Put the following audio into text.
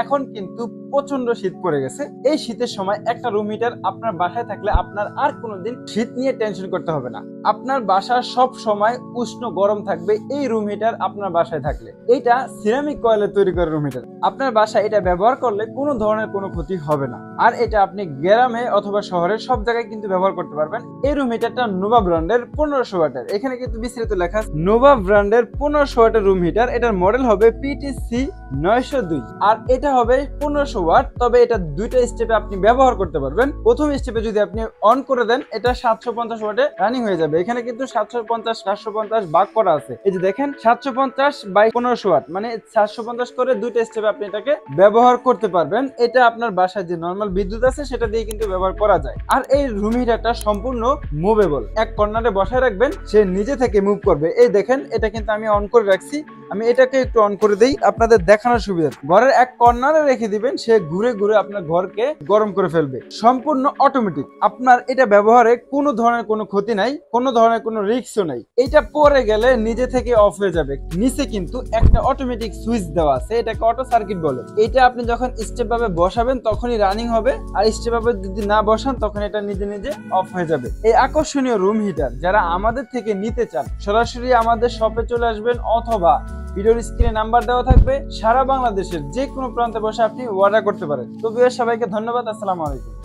এখন কিন্তু প্রচন্ড শীত পড়ে গেছে। এই শীতের সময় একটা রুম হিটার আপনার বাসায় থাকলে আপনার আর কোনোদিন শীত নিয়ে টেনশন করতে হবে না। আপনার বাসা সব সময় উষ্ণ গরম থাকবে এই রুম হিটার আপনার বাসায় থাকলে। এটা সিরামিক কয়েলে তৈরি করা রুম হিটার। আপনার বাসায় এটা ব্যবহার করলে কোনো ধরনের কোনো ক্ষতি হবে না। আর এটা আপনি গ্রামে অথবা শহরে সব জায়গায় কিন্তু ব্যবহার করতে পারবেন। এই রুম হিটারটা নোভা ব্র্যান্ডের 1500 ওয়াটের। এখানে কিন্তু বিস্তারিত লেখা আছে নোভা ব্র্যান্ডের 1500 ওয়াটের রুম হিটার। এটার মডেল হবে PTC 902 আর এটা হবে 1500 ওয়াট। তবে এটা দুইটা স্টেপে আপনি ব্যবহার করতে পারবেন। প্রথম স্টেপে যদি আপনি অন করে দেন এটা 750 ওয়াটে রানিং হয়ে যাবে। এখানে কিন্তু 750 750 ভাগ করা আছে। এই যে দেখেন 750 বাই 1500 ওয়াট মানে 750 করে দুইটা স্টেপে আপনি এটাকে ব্যবহার করতে পারবেন। এটা আপনার বাসায় যে নরমাল বিদ্যুৎ আছে সেটা দিয়ে কিন্তু ব্যবহার করা যায়। আর এই রুম হিটারটা সম্পূর্ণ মুভেবল। এক কর্নারে বসায় রাখবেন, সে নিজে থেকে মুভ করবে। এই দেখেন এটা কিন্তু আমি অন করে রাখছি। আমি এটাকে একটু অন করে দেই আপনাদের দেখানোর সুবিধা। ঘরের এক কর্নারে রেখে দিবেন, সে ঘুরে ঘুরে আপনার ঘরকে গরম করে ফেলবে। সম্পূর্ণ অটোমেটিক। আপনার এটা ব্যবহারে কোনো ধরনের কোনো ক্ষতি নাই, কোনো ধরনের কোনো রিস্কও নাই। এটা পরে গেলে নিজে থেকে অফ হয়ে যাবে। নিচে কিন্তু একটা অটোমেটিক সুইচ দেওয়া আছে, এটাকে অটো সার্কিট বলে। এটা আপনি যখন স্টেপ ভাবে বসাবেন তখনই রানিং হবে, আর স্টেপ ভাবে যদি না বসান তখন এটা নিজে নিজে অফ হয়ে যাবে। এই আকর্ষণীয় রুম হিটার যারা আমাদের থেকে নিতে চান সরাসরি আমাদের শপে চলে আসবেন, অথবা ভিডিওর স্ক্রিনে নাম্বার দেওয়া থাকবে। সারা বাংলাদেশের যে কোনো প্রান্তে বসে আপনি অর্ডার করতে পারেন। তো সবাইকে ধন্যবাদ। আসসালামু আলাইকুম।